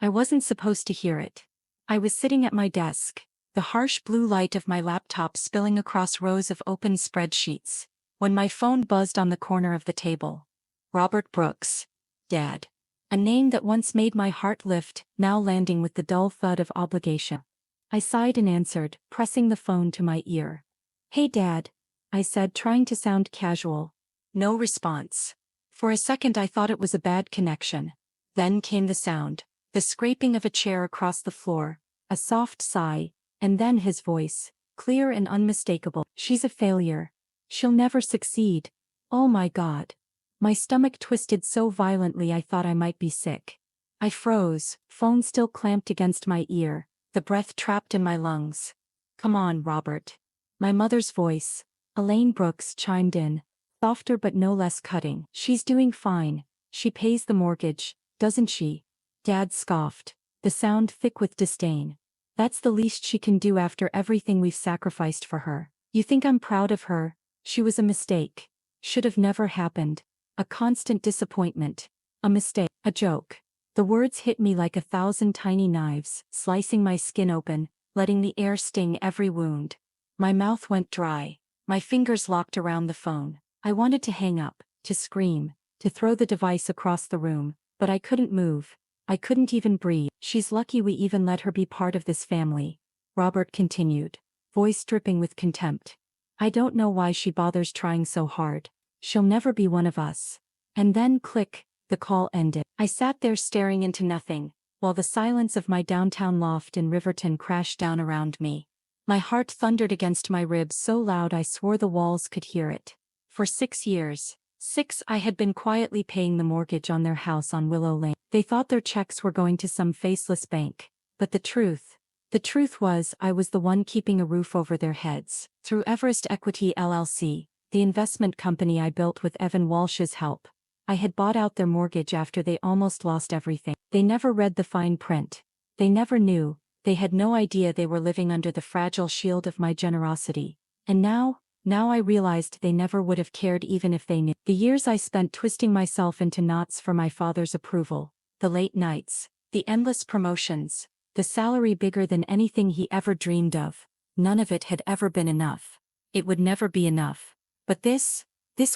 I wasn't supposed to hear it. I was sitting at my desk, the harsh blue light of my laptop spilling across rows of open spreadsheets, when my phone buzzed on the corner of the table. Robert Brooks. Dad. A name that once made my heart lift, now landing with the dull thud of obligation. I sighed and answered, pressing the phone to my ear. "Hey Dad," I said, trying to sound casual. No response. For a second I thought it was a bad connection. Then came the sound, the scraping of a chair across the floor, a soft sigh, and then his voice, clear and unmistakable. "She's a failure. She'll never succeed. Oh my God." My stomach twisted so violently I thought I might be sick. I froze, phone still clamped against my ear, the breath trapped in my lungs. "Come on, Robert." My mother's voice, Elaine Brooks, chimed in, softer but no less cutting. "She's doing fine. She pays the mortgage, doesn't she?" Dad scoffed, the sound thick with disdain. "That's the least she can do after everything we've sacrificed for her. You think I'm proud of her? She was a mistake. Should have never happened. A constant disappointment. A mistake. A joke." The words hit me like 1,000 tiny knives, slicing my skin open, letting the air sting every wound. My mouth went dry, my fingers locked around the phone. I wanted to hang up, to scream, to throw the device across the room, but I couldn't move. I couldn't even breathe. "She's lucky we even let her be part of this family," Robert continued, voice dripping with contempt. "I don't know why she bothers trying so hard. She'll never be one of us." And then click, the call ended. I sat there staring into nothing, while the silence of my downtown loft in Riverton crashed down around me. My heart thundered against my ribs so loud I swore the walls could hear it. For 6 years, I had been quietly paying the mortgage on their house on Willow Lane. They thought their checks were going to some faceless bank, but the truth was I was the one keeping a roof over their heads. Through Everest Equity LLC, the investment company I built with Evan Walsh's help, I had bought out their mortgage after they almost lost everything. They never read the fine print. They never knew. They had no idea they were living under the fragile shield of my generosity. And now I realized they never would have cared even if they knew. The years I spent twisting myself into knots for my father's approval, the late nights, the endless promotions, the salary bigger than anything he ever dreamed of, none of it had ever been enough. It would never be enough. But this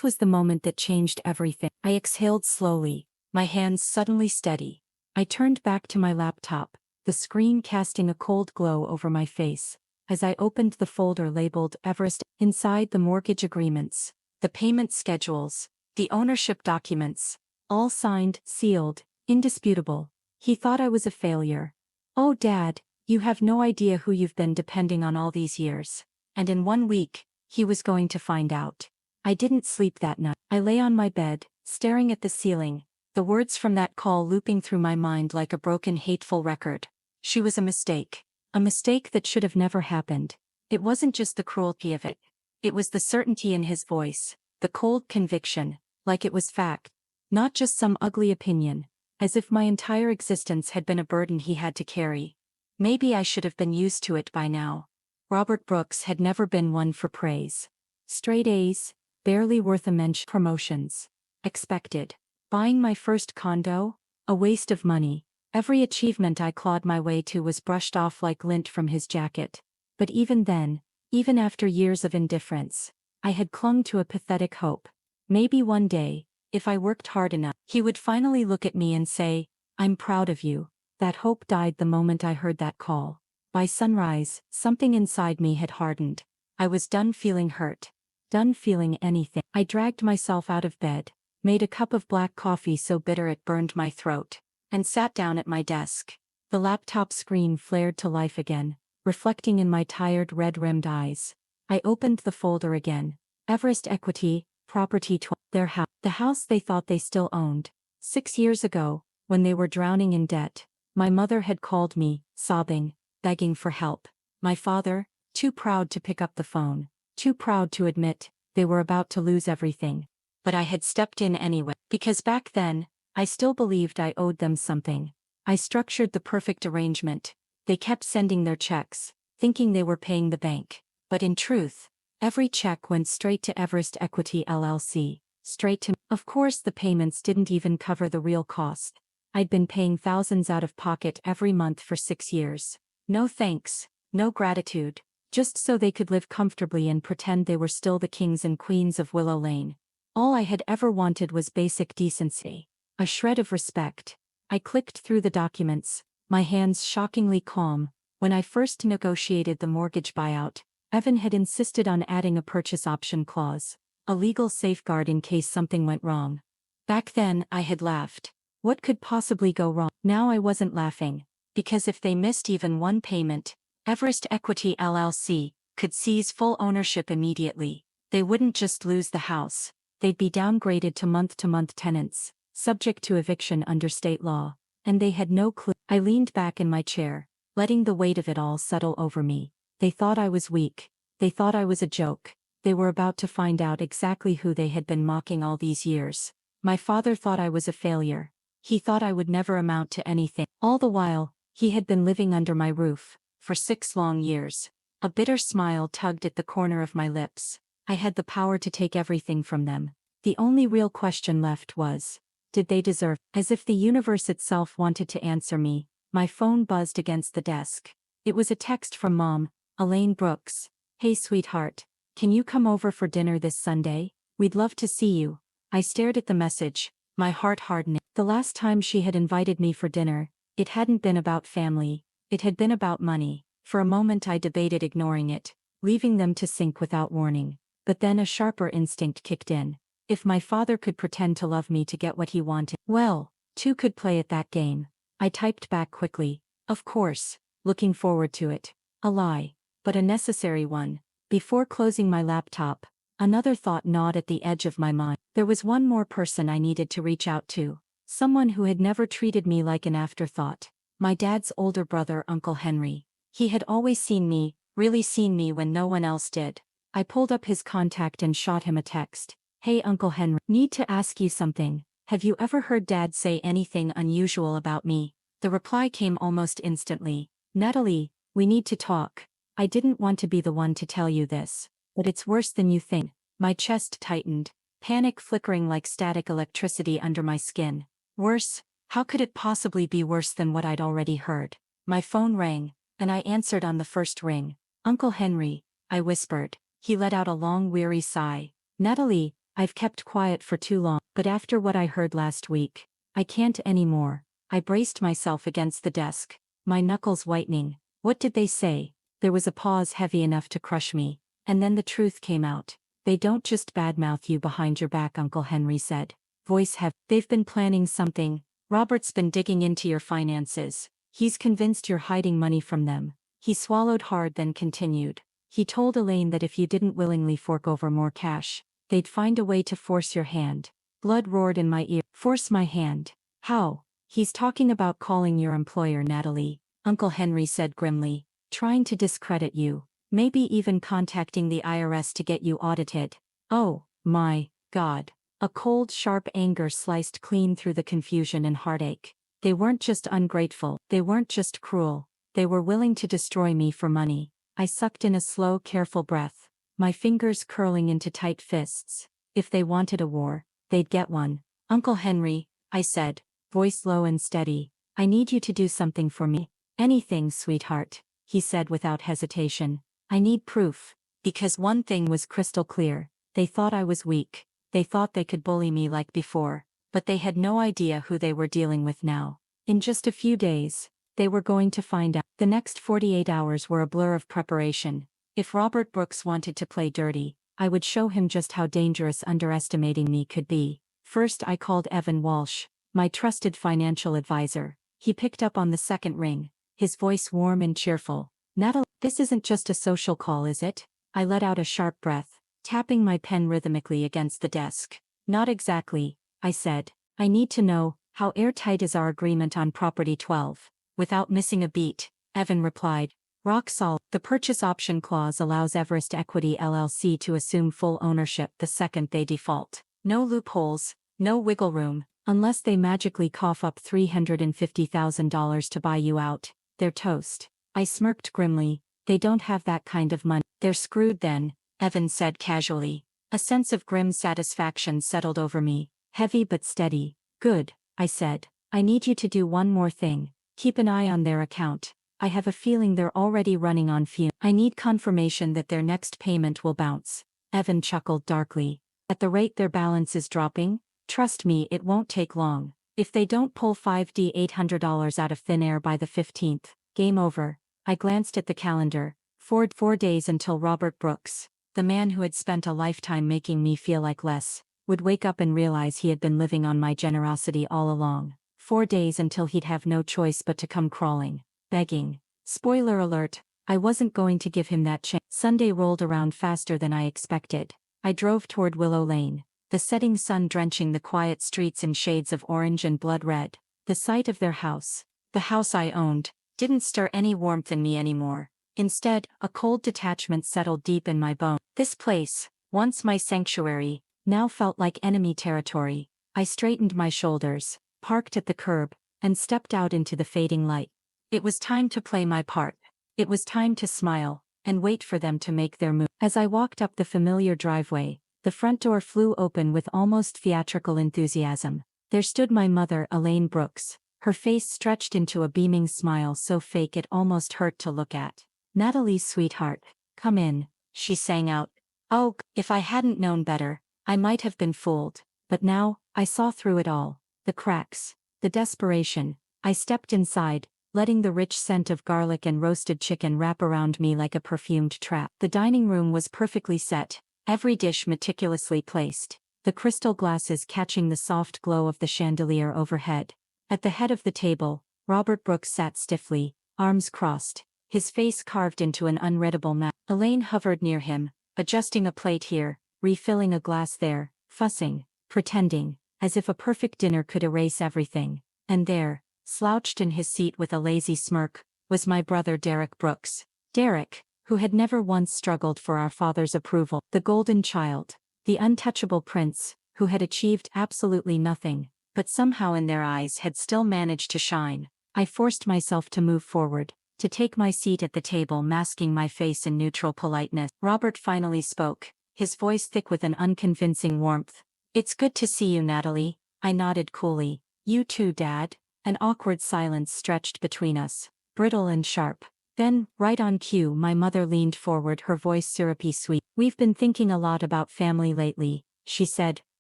was the moment that changed everything. I exhaled slowly, my hands suddenly steady. I turned back to my laptop, the screen casting a cold glow over my face, as I opened the folder labeled Everest. Inside, the mortgage agreements, the payment schedules, the ownership documents, all signed, sealed, indisputable. He thought I was a failure. "Oh Dad, you have no idea who you've been depending on all these years." And in 1 week, he was going to find out. I didn't sleep that night. I lay on my bed, staring at the ceiling, the words from that call looping through my mind like a broken, hateful record. She was a mistake that should have never happened. It wasn't just the cruelty of it. It was the certainty in his voice, the cold conviction, like it was fact, not just some ugly opinion, as if my entire existence had been a burden he had to carry. Maybe I should have been used to it by now. Robert Brooks had never been one for praise. Straight A's, barely worth a mention. Promotions. Expected. Buying my first condo? A waste of money. Every achievement I clawed my way to was brushed off like lint from his jacket. But even then, even after years of indifference, I had clung to a pathetic hope. Maybe one day, if I worked hard enough, he would finally look at me and say, "I'm proud of you." That hope died the moment I heard that call. By sunrise, something inside me had hardened. I was done feeling hurt. Done feeling anything. I dragged myself out of bed, made a cup of black coffee so bitter it burned my throat, and sat down at my desk. The laptop screen flared to life again, reflecting in my tired red-rimmed eyes. I opened the folder again. Everest Equity, Property their house. The house they thought they still owned. 6 years ago, when they were drowning in debt, my mother had called me, sobbing, begging for help. My father, too proud to pick up the phone, too proud to admit they were about to lose everything. But I had stepped in anyway, because back then, I still believed I owed them something. I structured the perfect arrangement. They kept sending their checks, thinking they were paying the bank. But in truth, every check went straight to Everest Equity LLC, straight to me. Of course the payments didn't even cover the real cost. I'd been paying thousands out of pocket every month for 6 years. No thanks, no gratitude, just so they could live comfortably and pretend they were still the kings and queens of Willow Lane. All I had ever wanted was basic decency. A shred of respect. I clicked through the documents, my hands shockingly calm. When I first negotiated the mortgage buyout, Evan had insisted on adding a purchase option clause, a legal safeguard in case something went wrong. Back then, I had laughed. What could possibly go wrong? Now I wasn't laughing, because if they missed even one payment, Everest Equity LLC could seize full ownership immediately. They wouldn't just lose the house, they'd be downgraded to month-to-month tenants, subject to eviction under state law, and they had no clue. I leaned back in my chair, letting the weight of it all settle over me. They thought I was weak. They thought I was a joke. They were about to find out exactly who they had been mocking all these years. My father thought I was a failure. He thought I would never amount to anything. All the while, he had been living under my roof, for 6 long years. A bitter smile tugged at the corner of my lips. I had the power to take everything from them. The only real question left was, did they deserve? As if the universe itself wanted to answer me, my phone buzzed against the desk. It was a text from Mom, Elaine Brooks. Hey sweetheart, can you come over for dinner this Sunday? We'd love to see you. I stared at the message, my heart hardening. The last time she had invited me for dinner, it hadn't been about family, it had been about money. For a moment I debated ignoring it, leaving them to sink without warning. But then a sharper instinct kicked in. If my father could pretend to love me to get what he wanted, well, two could play at that game. I typed back quickly, of course, looking forward to it. A lie, but a necessary one. Before closing my laptop, another thought gnawed at the edge of my mind. There was one more person I needed to reach out to. Someone who had never treated me like an afterthought. My dad's older brother, Uncle Henry. He had always seen me, really seen me when no one else did. I pulled up his contact and shot him a text. Hey Uncle Henry, need to ask you something. Have you ever heard Dad say anything unusual about me? The reply came almost instantly. Natalie, we need to talk. I didn't want to be the one to tell you this, but it's worse than you think. My chest tightened, panic flickering like static electricity under my skin. Worse? How could it possibly be worse than what I'd already heard? My phone rang, and I answered on the first ring. Uncle Henry, I whispered. He let out a long weary sigh. Natalie, I've kept quiet for too long, but after what I heard last week, I can't anymore. I braced myself against the desk, my knuckles whitening. What did they say? There was a pause heavy enough to crush me, and then the truth came out. They don't just badmouth you behind your back, Uncle Henry said. Voice heavy. They've been planning something. Robert's been digging into your finances. He's convinced you're hiding money from them. He swallowed hard, then continued. He told Elaine that if you didn't willingly fork over more cash, they'd find a way to force your hand. Blood roared in my ear. Force my hand? How? He's talking about calling your employer, Natalie, Uncle Henry said grimly. Trying to discredit you. Maybe even contacting the IRS to get you audited. Oh, my God. A cold, sharp anger sliced clean through the confusion and heartache. They weren't just ungrateful. They weren't just cruel. They were willing to destroy me for money. I sucked in a slow, careful breath, my fingers curling into tight fists. If they wanted a war, they'd get one. Uncle Henry, I said, voice low and steady, I need you to do something for me. Anything, sweetheart, he said without hesitation. I need proof. Because one thing was crystal clear. They thought I was weak. They thought they could bully me like before. But they had no idea who they were dealing with now. In just a few days, they were going to find out. The next 48 hours were a blur of preparation. If Robert Brooks wanted to play dirty, I would show him just how dangerous underestimating me could be. First I called Evan Walsh, my trusted financial advisor. He picked up on the second ring, his voice warm and cheerful. Natalie, this isn't just a social call, is it? I let out a sharp breath, tapping my pen rhythmically against the desk. Not exactly, I said. I need to know, how airtight is our agreement on Property 12? Without missing a beat, Evan replied. Rock solid. The purchase option clause allows Everest Equity LLC to assume full ownership the second they default. No loopholes, no wiggle room, unless they magically cough up $350,000 to buy you out. They're toast. I smirked grimly. They don't have that kind of money. They're screwed then, Evan said casually. A sense of grim satisfaction settled over me, heavy but steady. Good, I said. I need you to do one more thing. Keep an eye on their account. I have a feeling they're already running on fumes. I need confirmation that their next payment will bounce. Evan chuckled darkly. At the rate their balance is dropping, trust me, it won't take long. If they don't pull $5,000 $800 out of thin air by the 15th, game over. I glanced at the calendar. Four days until Robert Brooks, the man who had spent a lifetime making me feel like less, would wake up and realize he had been living on my generosity all along. 4 days until he'd have no choice but to come crawling, begging. Spoiler alert, I wasn't going to give him that chance. Sunday rolled around faster than I expected. I drove toward Willow Lane, the setting sun drenching the quiet streets in shades of orange and blood red. The sight of their house, the house I owned, didn't stir any warmth in me anymore. Instead, a cold detachment settled deep in my bones. This place, once my sanctuary, now felt like enemy territory. I straightened my shoulders, parked at the curb, and stepped out into the fading light. It was time to play my part. It was time to smile, and wait for them to make their move. As I walked up the familiar driveway, the front door flew open with almost theatrical enthusiasm. There stood my mother, Elaine Brooks, her face stretched into a beaming smile so fake it almost hurt to look at. "Natalie's sweetheart, come in," she sang out. Oh, if I hadn't known better, I might have been fooled, but now, I saw through it all. The cracks, the desperation. I stepped inside, letting the rich scent of garlic and roasted chicken wrap around me like a perfumed trap. The dining room was perfectly set, every dish meticulously placed, the crystal glasses catching the soft glow of the chandelier overhead. At the head of the table, Robert Brooks sat stiffly, arms crossed, his face carved into an unreadable mask. Elaine hovered near him, adjusting a plate here, refilling a glass there, fussing, pretending, as if a perfect dinner could erase everything. And there, slouched in his seat with a lazy smirk, was my brother Derek Brooks. Derek, who had never once struggled for our father's approval. The golden child, the untouchable prince, who had achieved absolutely nothing, but somehow in their eyes had still managed to shine. I forced myself to move forward, to take my seat at the table, masking my face in neutral politeness. Robert finally spoke, his voice thick with an unconvincing warmth. "It's good to see you, Natalie," I nodded coolly. "You too, Dad." An awkward silence stretched between us, brittle and sharp. Then, right on cue, my mother leaned forward, her voice syrupy sweet. "We've been thinking a lot about family lately," she said,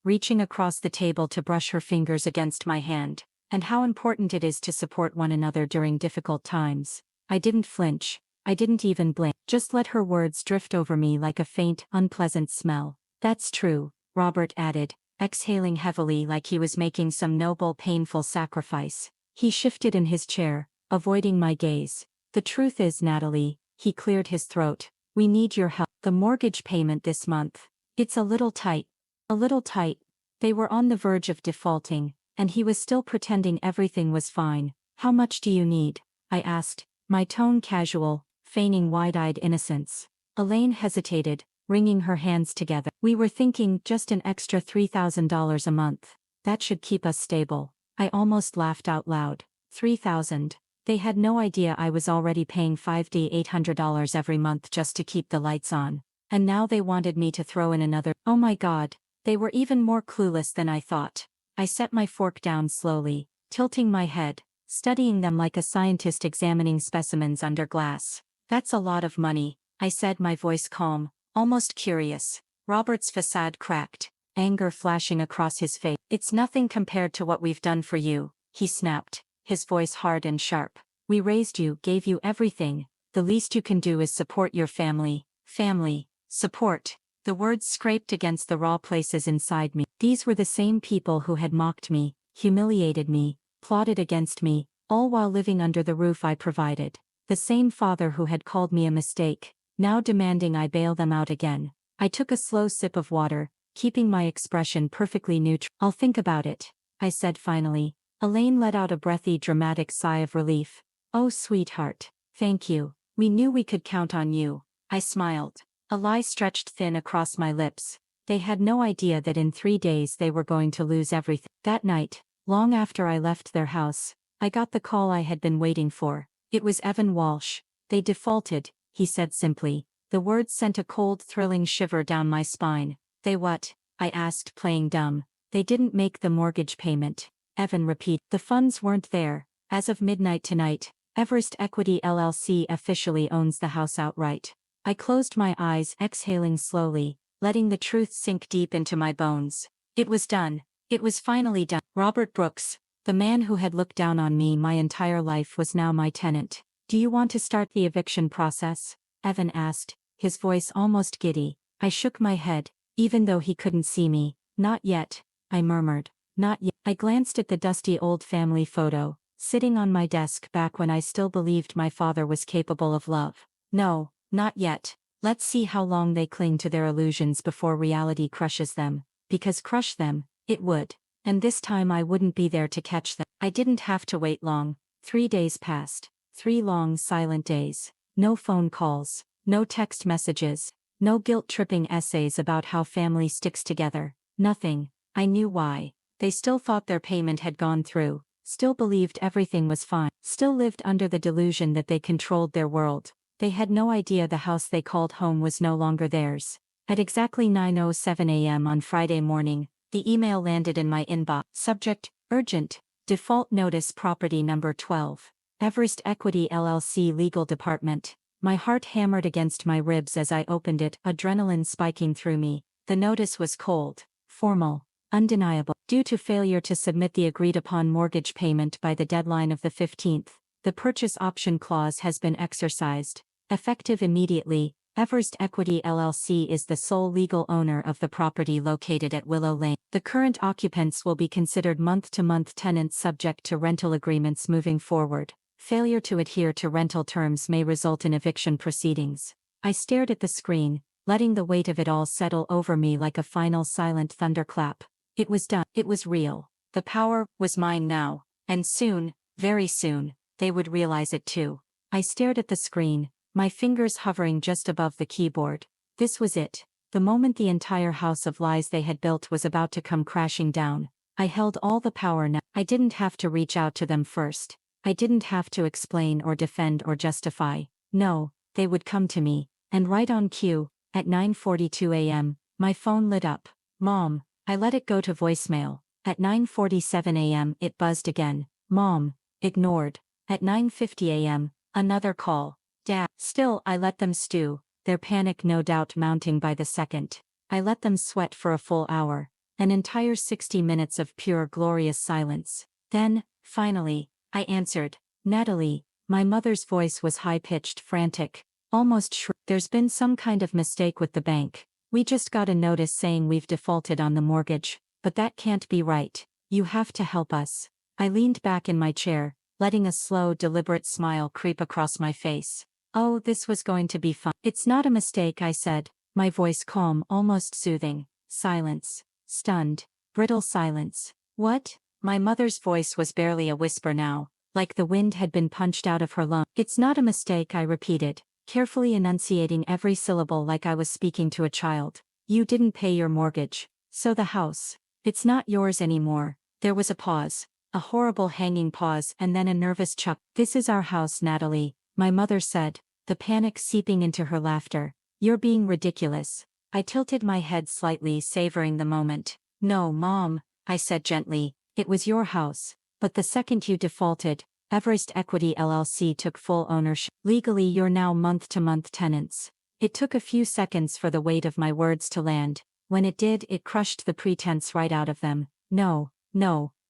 reaching across the table to brush her fingers against my hand, "and how important it is to support one another during difficult times." I didn't flinch, I didn't even blink, just let her words drift over me like a faint, unpleasant smell. "That's true," Robert added, exhaling heavily like he was making some noble, painful sacrifice. He shifted in his chair, avoiding my gaze. "The truth is, Natalie," he cleared his throat, "we need your help. The mortgage payment this month. It's a little tight." A little tight. They were on the verge of defaulting, and he was still pretending everything was fine. "How much do you need?" I asked, my tone casual, feigning wide-eyed innocence. Elaine hesitated, wringing her hands together. "We were thinking just an extra $3,000 a month. That should keep us stable." I almost laughed out loud. 3,000. They had no idea I was already paying $5,000 $800 every month just to keep the lights on. And now they wanted me to throw in another. Oh my God, they were even more clueless than I thought. I set my fork down slowly, tilting my head, studying them like a scientist examining specimens under glass. "That's a lot of money," I said, my voice calm, almost curious. Robert's facade cracked, anger flashing across his face. "It's nothing compared to what we've done for you," he snapped, his voice hard and sharp. "We raised you, gave you everything. The least you can do is support your family." Family, support. The words scraped against the raw places inside me. These were the same people who had mocked me, humiliated me, plotted against me, all while living under the roof I provided. The same father who had called me a mistake, now demanding I bail them out again. I took a slow sip of water, keeping my expression perfectly neutral. "I'll think about it," I said finally. Elaine let out a breathy, dramatic sigh of relief. "Oh, sweetheart, thank you. We knew we could count on you." I smiled. A lie stretched thin across my lips. They had no idea that in 3 days they were going to lose everything. That night, long after I left their house, I got the call I had been waiting for. It was Evan Walsh. "They defaulted," he said simply. The words sent a cold, thrilling shiver down my spine. "They what?" I asked, playing dumb. "They didn't make the mortgage payment." Evan repeated. The funds weren't there. As of midnight tonight, Everest Equity LLC officially owns the house outright. I closed my eyes, exhaling slowly, letting the truth sink deep into my bones. It was done. It was finally done. Robert Brooks, the man who had looked down on me my entire life, was now my tenant. Do you want to start the eviction process? Evan asked, his voice almost giddy. I shook my head, even though he couldn't see me. Not yet, I murmured. Not yet. I glanced at the dusty old family photo, sitting on my desk back when I still believed my father was capable of love. No, not yet. Let's see how long they cling to their illusions before reality crushes them. Because crush them, it would. And this time I wouldn't be there to catch them. I didn't have to wait long. 3 days passed. 3 long silent days. No phone calls. No text messages. No guilt-tripping essays about how family sticks together. Nothing. I knew why. They still thought their payment had gone through. Still believed everything was fine. Still lived under the delusion that they controlled their world. They had no idea the house they called home was no longer theirs. At exactly 9:07 a.m. on Friday morning, the email landed in my inbox. Subject: Urgent. Default Notice Property Number 12. Everest Equity LLC Legal Department. My heart hammered against my ribs as I opened it, adrenaline spiking through me. The notice was cold, formal, undeniable. Due to failure to submit the agreed-upon mortgage payment by the deadline of the 15th, the purchase option clause has been exercised. Effective immediately, Everest Equity LLC is the sole legal owner of the property located at Willow Lane. The current occupants will be considered month-to-month tenants subject to rental agreements moving forward. Failure to adhere to rental terms may result in eviction proceedings. I stared at the screen, letting the weight of it all settle over me like a final silent thunderclap. It was done. It was real. The power was mine now. And soon, very soon, they would realize it too. I stared at the screen, my fingers hovering just above the keyboard. This was it. The moment the entire house of lies they had built was about to come crashing down. I held all the power now. I didn't have to reach out to them first. I didn't have to explain or defend or justify. No, they would come to me. And right on cue, at 9:42 a.m., my phone lit up. Mom. I let it go to voicemail. At 9:47 a.m. it buzzed again. Mom. Ignored. At 9:50 a.m., another call. Dad. Still I let them stew, their panic no doubt mounting by the second. I let them sweat for a full hour. An entire 60 minutes of pure glorious silence. Then, finally, I answered. Natalie. My mother's voice was high-pitched, frantic, almost shrill. There's been some kind of mistake with the bank. We just got a notice saying we've defaulted on the mortgage, but that can't be right. You have to help us. I leaned back in my chair, letting a slow, deliberate smile creep across my face. Oh, this was going to be fun. It's not a mistake, I said, my voice calm, almost soothing. Silence. Stunned. Brittle silence. What? My mother's voice was barely a whisper now, like the wind had been punched out of her lungs. It's not a mistake, I repeated, carefully enunciating every syllable like I was speaking to a child. You didn't pay your mortgage. So the house. It's not yours anymore. There was a pause. A horrible hanging pause and then a nervous chuckle. This is our house, Natalie, my mother said, the panic seeping into her laughter. You're being ridiculous. I tilted my head slightly, savoring the moment. No, Mom, I said gently, it was your house. But the second you defaulted, Everest Equity LLC took full ownership. Legally, you're now month-to-month tenants. It took a few seconds for the weight of my words to land. When it did, it crushed the pretense right out of them. No.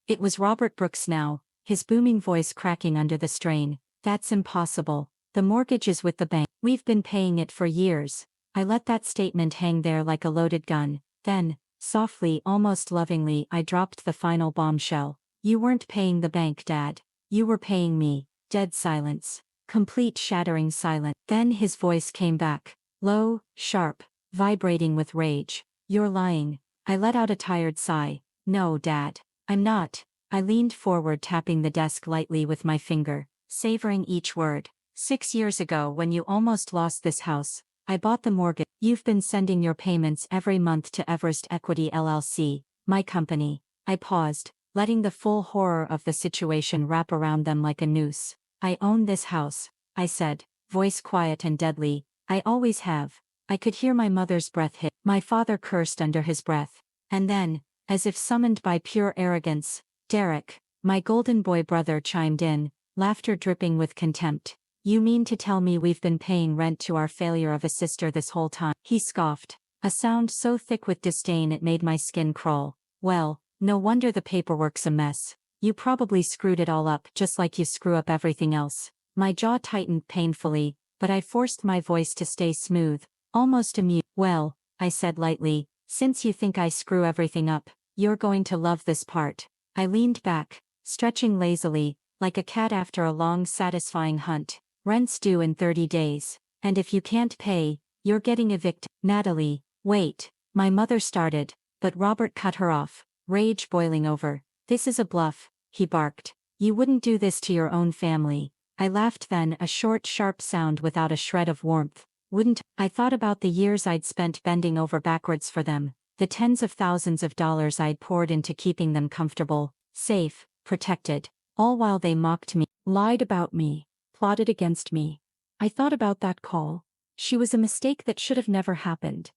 It was Robert Brooks now, his booming voice cracking under the strain. That's impossible. The mortgage is with the bank. We've been paying it for years. I let that statement hang there like a loaded gun. Then, softly, almost lovingly, I dropped the final bombshell. You weren't paying the bank, Dad. You were paying me. Dead silence. Complete shattering silence. Then his voice came back. Low, sharp, vibrating with rage. You're lying. I let out a tired sigh. No, Dad. I'm not. I leaned forward, tapping the desk lightly with my finger, savoring each word. 6 years ago, when you almost lost this house, I bought the mortgage. You've been sending your payments every month to Everest Equity LLC, my company. I paused, letting the full horror of the situation wrap around them like a noose. I own this house, I said, voice quiet and deadly. I always have. I could hear my mother's breath hit. My father cursed under his breath. And then, as if summoned by pure arrogance, Derek, my golden boy brother chimed in, laughter dripping with contempt. You mean to tell me we've been paying rent to our failure of a sister this whole time? He scoffed, a sound so thick with disdain it made my skin crawl. Well, no wonder the paperwork's a mess. You probably screwed it all up just like you screw up everything else. My jaw tightened painfully, but I forced my voice to stay smooth, almost amused. Well, I said lightly, since you think I screw everything up, you're going to love this part. I leaned back, stretching lazily, like a cat after a long satisfying hunt. Rent's due in 30 days, and if you can't pay, you're getting evicted. Natalie, wait, my mother started, but Robert cut her off, rage boiling over. This is a bluff, he barked. You wouldn't do this to your own family. I laughed then, a short sharp sound without a shred of warmth. Wouldn't. I thought about the years I'd spent bending over backwards for them, the tens of thousands of dollars I'd poured into keeping them comfortable, safe, protected, all while they mocked me, lied about me, plotted against me. I thought about that call. She was a mistake that should have never happened.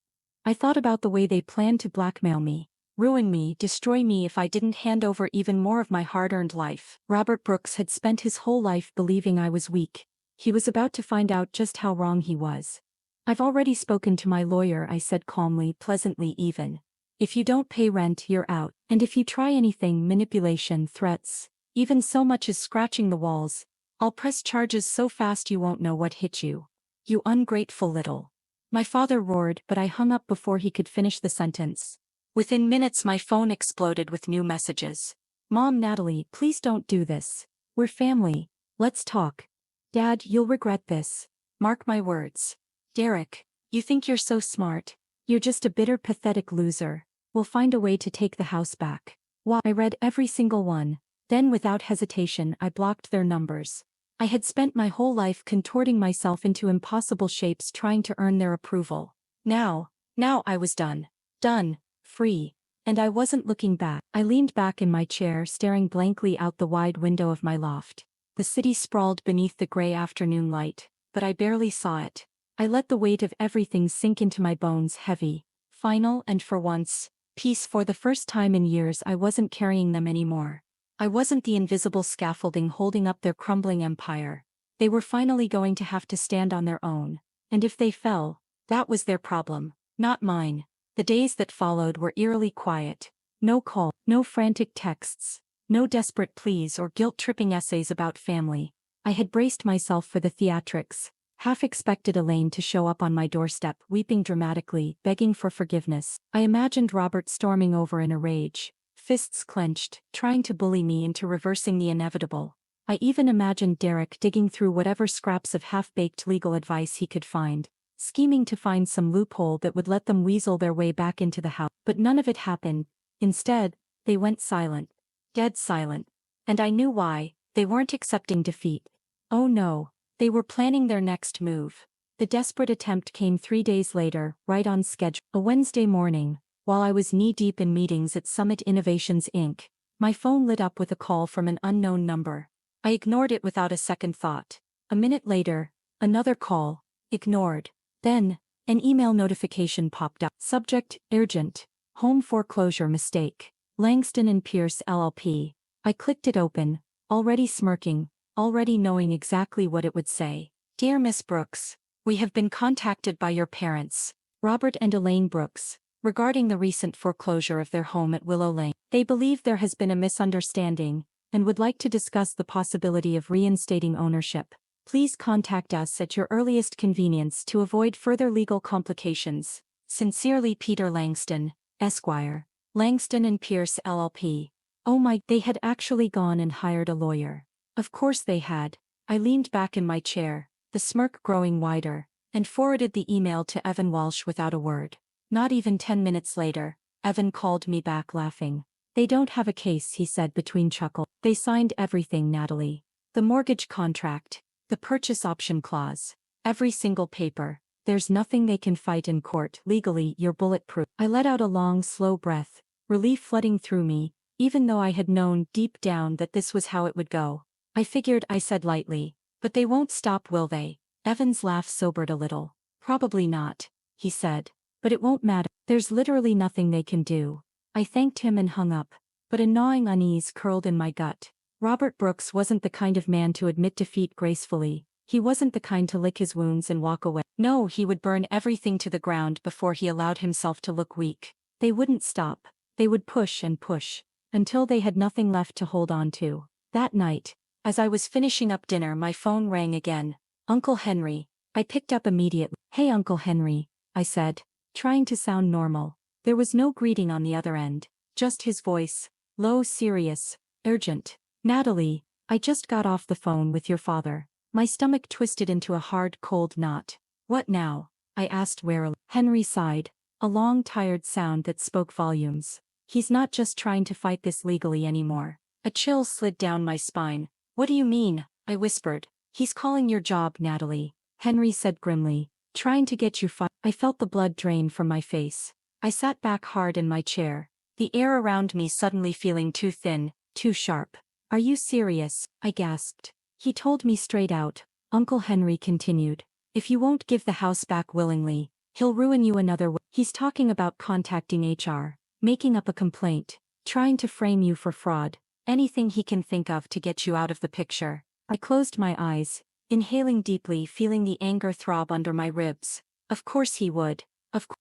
I thought about the way they planned to blackmail me, ruin me, destroy me if I didn't hand over even more of my hard-earned life. Robert Brooks had spent his whole life believing I was weak. He was about to find out just how wrong he was. I've already spoken to my lawyer, I said calmly, pleasantly even. If you don't pay rent, you're out. And if you try anything, manipulation, threats, even so much as scratching the walls, I'll press charges so fast you won't know what hit you. You ungrateful little. My father roared, but I hung up before he could finish the sentence. Within minutes my phone exploded with new messages. Mom, Natalie, please don't do this. We're family. Let's talk. Dad, you'll regret this. Mark my words. Derek, you think you're so smart. You're just a bitter, pathetic loser. We'll find a way to take the house back. Wow. I read every single one. Then without hesitation I blocked their numbers. I had spent my whole life contorting myself into impossible shapes trying to earn their approval. Now I was done. Done. Free. And I wasn't looking back. I leaned back in my chair, staring blankly out the wide window of my loft. The city sprawled beneath the gray afternoon light, but I barely saw it. I let the weight of everything sink into my bones, heavy, final, and for once, peace. For the first time in years I wasn't carrying them anymore. I wasn't the invisible scaffolding holding up their crumbling empire. They were finally going to have to stand on their own. And if they fell, that was their problem, not mine. The days that followed were eerily quiet. No call, no frantic texts, no desperate pleas or guilt-tripping essays about family. I had braced myself for the theatrics, half expected Elaine to show up on my doorstep, weeping dramatically, begging for forgiveness. I imagined Robert storming over in a rage, fists clenched, trying to bully me into reversing the inevitable. I even imagined Derek digging through whatever scraps of half-baked legal advice he could find, scheming to find some loophole that would let them weasel their way back into the house. But none of it happened. Instead, they went silent. Dead silent. And I knew why. They weren't accepting defeat. Oh no, they were planning their next move. The desperate attempt came 3 days later, right on schedule. A Wednesday morning, while I was knee-deep in meetings at Summit Innovations Inc., my phone lit up with a call from an unknown number. I ignored it without a second thought. A minute later, another call. Ignored. Then, an email notification popped up. Subject, urgent. Home foreclosure mistake. Langston and Pierce LLP. I clicked it open, already smirking, already knowing exactly what it would say. Dear Miss Brooks, we have been contacted by your parents, Robert and Elaine Brooks, regarding the recent foreclosure of their home at Willow Lane. They believe there has been a misunderstanding, and would like to discuss the possibility of reinstating ownership. Please contact us at your earliest convenience to avoid further legal complications. Sincerely, Peter Langston, Esquire. Langston and Pierce LLP. Oh my, they had actually gone and hired a lawyer. Of course they had. I leaned back in my chair, the smirk growing wider, and forwarded the email to Evan Walsh without a word. Not even 10 minutes later, Evan called me back laughing. They don't have a case, he said between chuckles. They signed everything, Natalie. The mortgage contract. The purchase option clause. Every single paper. There's nothing they can fight in court. Legally, you're bulletproof. I let out a long, slow breath, relief flooding through me, even though I had known deep down that this was how it would go. I figured, I said lightly. But they won't stop, will they? Evan's laugh sobered a little. Probably not, he said. But it won't matter. There's literally nothing they can do. I thanked him and hung up. but a gnawing unease curled in my gut. Robert Brooks wasn't the kind of man to admit defeat gracefully. He wasn't the kind to lick his wounds and walk away. No, he would burn everything to the ground before he allowed himself to look weak. They wouldn't stop. They would push and push, until they had nothing left to hold on to. That night, as I was finishing up dinner, my phone rang again. Uncle Henry. I picked up immediately. "Hey, Uncle Henry," I said, trying to sound normal. There was no greeting on the other end, just his voice, low, serious, urgent. "Natalie, I just got off the phone with your father." My stomach twisted into a hard, cold knot. "What now?" I asked warily. Henry sighed, a long, tired sound that spoke volumes. "He's not just trying to fight this legally anymore." A chill slid down my spine. "What do you mean?" I whispered. "He's calling your job, Natalie," Henry said grimly. "Trying to get you fired." I felt the blood drain from my face. I sat back hard in my chair, the air around me suddenly feeling too thin, too sharp. "Are you serious?" I gasped. "He told me straight out," Uncle Henry continued. "If you won't give the house back willingly, he'll ruin you another way. He's talking about contacting HR, making up a complaint, trying to frame you for fraud, anything he can think of to get you out of the picture." I closed my eyes, inhaling deeply, feeling the anger throb under my ribs. Of course he would.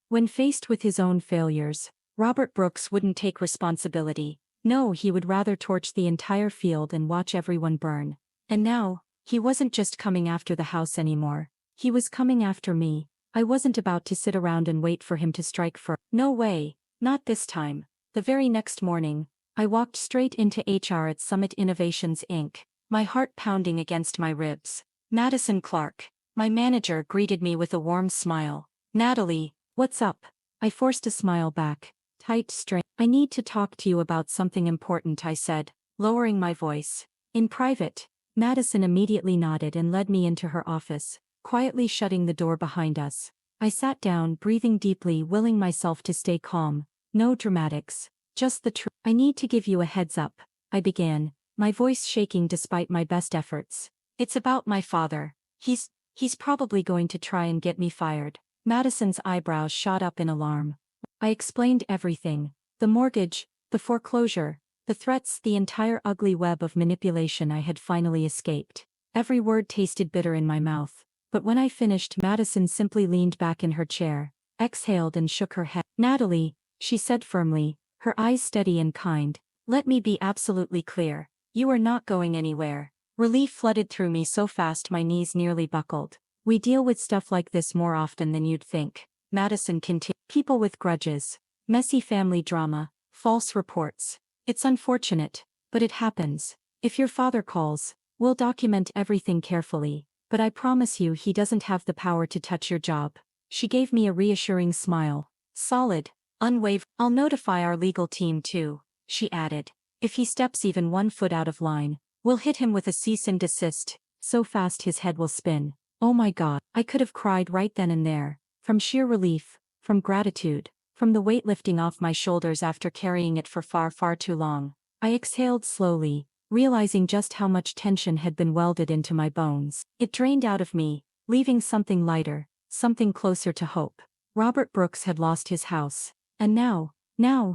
When faced with his own failures, Robert Brooks wouldn't take responsibility. No, he would rather torch the entire field and watch everyone burn. And now, he wasn't just coming after the house anymore. He was coming after me. I wasn't about to sit around and wait for him to strike first. No way, not this time. The very next morning, I walked straight into HR at Summit Innovations Inc., my heart pounding against my ribs. Madison Clark, my manager, greeted me with a warm smile. "Natalie, what's up?" I forced a smile back, tight, strained. "I need to talk to you about something important," I said, lowering my voice. "In private." Madison immediately nodded and led me into her office, quietly shutting the door behind us. I sat down, breathing deeply, willing myself to stay calm. No dramatics, just the truth. "I need to give you a heads up," I began, my voice shaking despite my best efforts. "It's about my father. He's probably going to try and get me fired." Madison's eyebrows shot up in alarm. I explained everything: the mortgage, the foreclosure, the threats, the entire ugly web of manipulation I had finally escaped. Every word tasted bitter in my mouth, but when I finished, Madison simply leaned back in her chair, exhaled and shook her head. "Natalie," she said firmly, her eyes steady and kind, "let me be absolutely clear. You are not going anywhere." Relief flooded through me so fast my knees nearly buckled. "We deal with stuff like this more often than you'd think," Madison continued. "People with grudges, messy family drama, false reports. It's unfortunate, but it happens. If your father calls, we'll document everything carefully, but I promise you he doesn't have the power to touch your job." She gave me a reassuring smile. "Solid, unwavering. I'll notify our legal team too," she added. "If he steps even 1 foot out of line, we'll hit him with a cease and desist, so fast his head will spin." Oh my God, I could have cried right then and there, from sheer relief, from gratitude, from the weight lifting off my shoulders after carrying it for far, far too long. I exhaled slowly, realizing just how much tension had been welded into my bones. It drained out of me, leaving something lighter, something closer to hope. Robert Brooks had lost his house, and now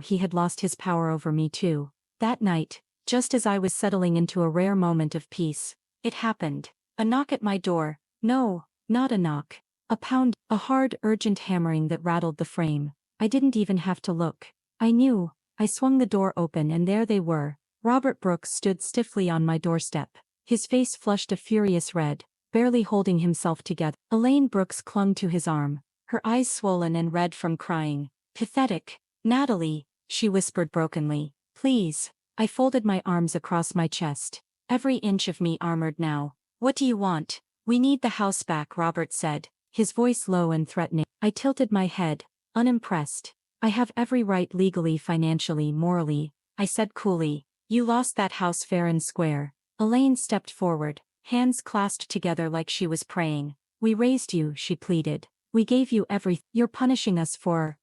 he had lost his power over me too. That night, just as I was settling into a rare moment of peace, it happened. A knock at my door. No, not a knock. A pound, a hard, urgent hammering that rattled the frame. I didn't even have to look. I knew. I swung the door open and there they were. Robert Brooks stood stiffly on my doorstep, his face flushed a furious red, barely holding himself together. Elaine Brooks clung to his arm, her eyes swollen and red from crying. "Pathetic. Natalie," she whispered brokenly. "Please." I folded my arms across my chest, every inch of me armored now. "What do you want?" "We need the house back," Robert said, his voice low and threatening. I tilted my head, unimpressed. "I have every right legally, financially, morally," I said coolly. "You lost that house fair and square." Elaine stepped forward, hands clasped together like she was praying. "We raised you," she pleaded. "We gave you everything. You're punishing us for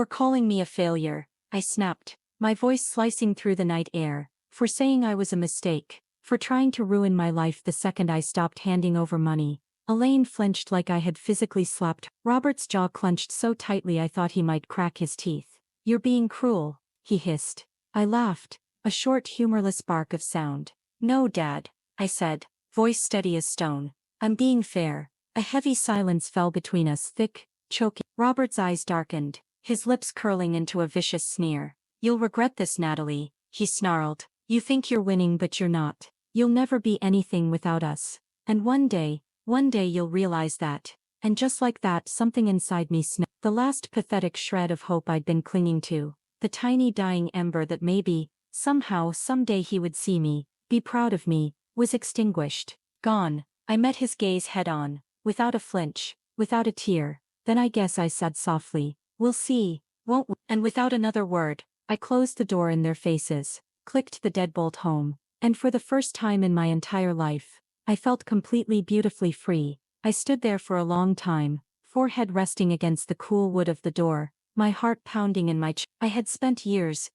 calling me a failure," I snapped, my voice slicing through the night air. "For saying I was a mistake. For trying to ruin my life the second I stopped handing over money." Elaine flinched like I had physically slapped her. Robert's jaw clenched so tightly I thought he might crack his teeth. "You're being cruel," he hissed. I laughed, a short humorless bark of sound. No, Dad, I said, voice steady as stone. I'm being fair. A heavy silence fell between us, thick, choking. Robert's eyes darkened, his lips curling into a vicious sneer. You'll regret this, Natalie, he snarled. You think you're winning, but you're not. You'll never be anything without us. And one day you'll realize that. And just like that, something inside me snapped. The last pathetic shred of hope I'd been clinging to, the tiny dying ember that maybe, somehow, someday he would see me, be proud of me, was extinguished. Gone. I met his gaze head on, without a flinch, without a tear. Then I guess I said softly, we'll see, won't we? And without another word, I closed the door in their faces, clicked the deadbolt home, and for the first time in my entire life, I felt completely beautifully free. I stood there for a long time, forehead resting against the cool wood of the door, my heart pounding in my chest. I had spent years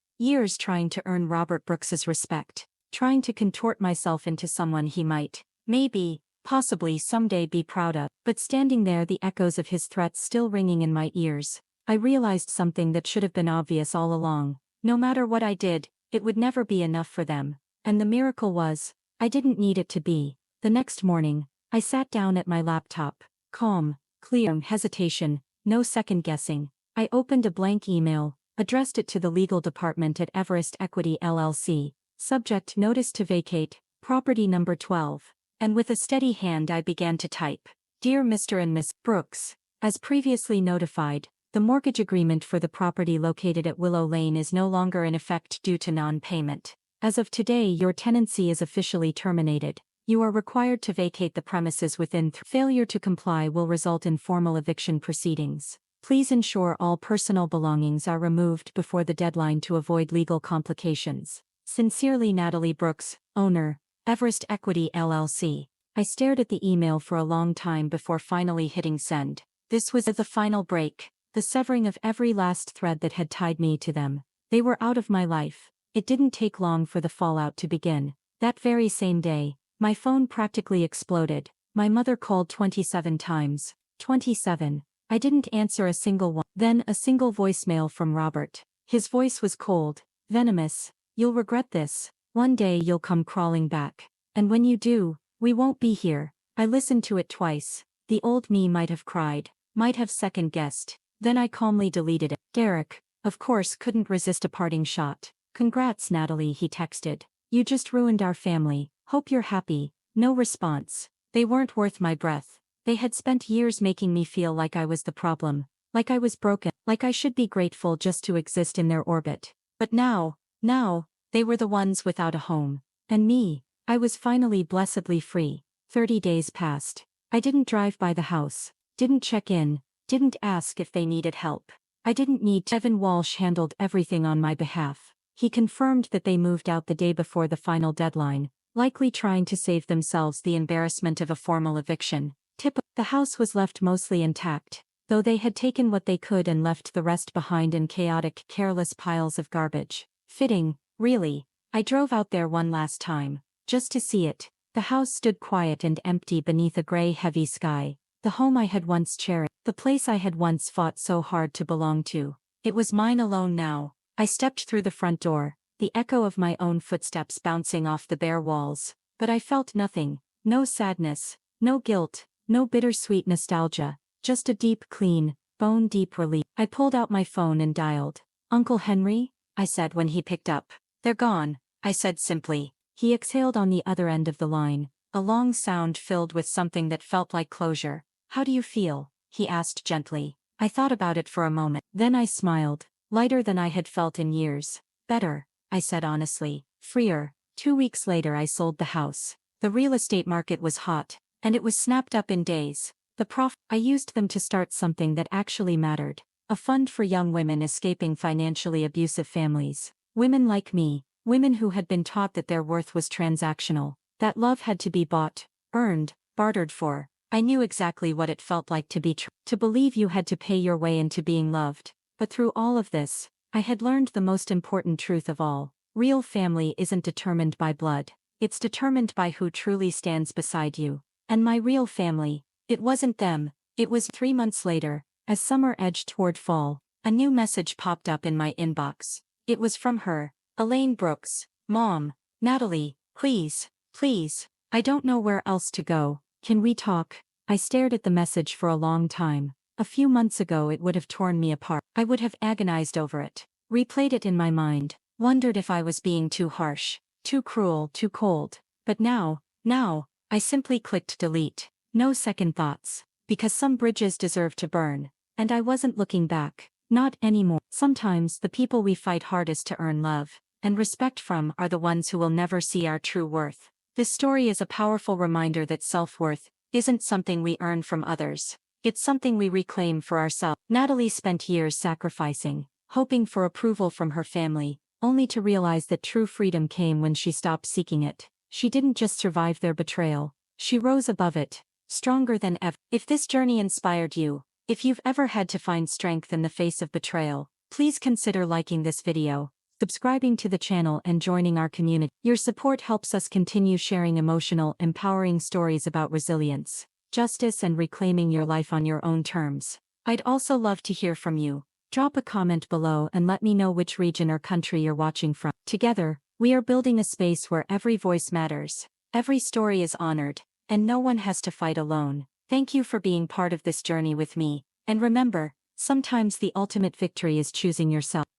trying to earn Robert Brooks's respect, trying to contort myself into someone he might, maybe, possibly someday be proud of. But standing there, the echoes of his threats still ringing in my ears, I realized something that should have been obvious all along. No matter what I did, it would never be enough for them. And the miracle was, I didn't need it to be. The next morning, I sat down at my laptop, calm, clear, hesitation, no second guessing. I opened a blank email, addressed it to the legal department at Everest Equity LLC, subject notice to vacate, property number 12, and with a steady hand I began to type. Dear Mr. and Miss Brooks, as previously notified, the mortgage agreement for the property located at Willow Lane is no longer in effect due to non-payment. As of today, your tenancy is officially terminated. You are required to vacate the premises within failure to comply will result in formal eviction proceedings. Please ensure all personal belongings are removed before the deadline to avoid legal complications. Sincerely, Natalie Brooks, owner, Everest Equity LLC. I stared at the email for a long time before finally hitting send. This was the final break, the severing of every last thread that had tied me to them. They were out of my life. It didn't take long for the fallout to begin. That very same day, my phone practically exploded. My mother called 27 times. 27. I didn't answer a single one. Then a single voicemail from Robert. His voice was cold, venomous. You'll regret this. One day you'll come crawling back. And when you do, we won't be here. I listened to it twice. The old me might have cried, might have second-guessed. Then I calmly deleted it. Derek, of course, couldn't resist a parting shot. Congrats, Natalie, he texted. You just ruined our family. Hope you're happy. No response. They weren't worth my breath. They had spent years making me feel like I was the problem, like I was broken, like I should be grateful just to exist in their orbit. But now, they were the ones without a home. And me, I was finally blessedly free. 30 days passed. I didn't drive by the house, didn't check in, didn't ask if they needed help. I didn't need to. Evan Walsh handled everything on my behalf. He confirmed that they moved out the day before the final deadline, likely trying to save themselves the embarrassment of a formal eviction. The house was left mostly intact, though they had taken what they could and left the rest behind in chaotic, careless piles of garbage. Fitting, really. I drove out there one last time, just to see it. The house stood quiet and empty beneath a gray, heavy sky. The home I had once cherished, the place I had once fought so hard to belong to. It was mine alone now. I stepped through the front door, the echo of my own footsteps bouncing off the bare walls. But I felt nothing. No sadness, no guilt, no bittersweet nostalgia, just a deep, clean, bone-deep relief. I pulled out my phone and dialed. Uncle Henry? I said when he picked up. They're gone, I said simply. He exhaled on the other end of the line, a long sound filled with something that felt like closure. How do you feel? He asked gently. I thought about it for a moment. Then I smiled, lighter than I had felt in years. Better, I said honestly. Freer. 2 weeks later I sold the house. The real estate market was hot, and it was snapped up in days. I used them to start something that actually mattered. A fund for young women escaping financially abusive families. Women like me, women who had been taught that their worth was transactional, that love had to be bought, earned, bartered for. I knew exactly what it felt like to be to believe you had to pay your way into being loved. But through all of this, I had learned the most important truth of all. Real family isn't determined by blood. It's determined by who truly stands beside you. And my real family, it wasn't them. It was 3 months later, as summer edged toward fall, a new message popped up in my inbox. It was from her, Elaine Brooks, Mom, Natalie, please, please, I don't know where else to go, can we talk? I stared at the message for a long time. A few months ago it would have torn me apart. I would have agonized over it, replayed it in my mind, wondered if I was being too harsh, too cruel, too cold. But now, I simply clicked delete. No second thoughts. Because some bridges deserve to burn. And I wasn't looking back. Not anymore. Sometimes the people we fight hardest to earn love and respect from are the ones who will never see our true worth. This story is a powerful reminder that self-worth isn't something we earn from others. It's something we reclaim for ourselves. Natalie spent years sacrificing, hoping for approval from her family, only to realize that true freedom came when she stopped seeking it. She didn't just survive their betrayal, she rose above it, stronger than ever. If this journey inspired you, if you've ever had to find strength in the face of betrayal, please consider liking this video, subscribing to the channel and joining our community. Your support helps us continue sharing emotional, empowering stories about resilience, justice and reclaiming your life on your own terms. I'd also love to hear from you. Drop a comment below and let me know which region or country you're watching from. Together, we are building a space where every voice matters, every story is honored, and no one has to fight alone. Thank you for being part of this journey with me, and remember, sometimes the ultimate victory is choosing yourself.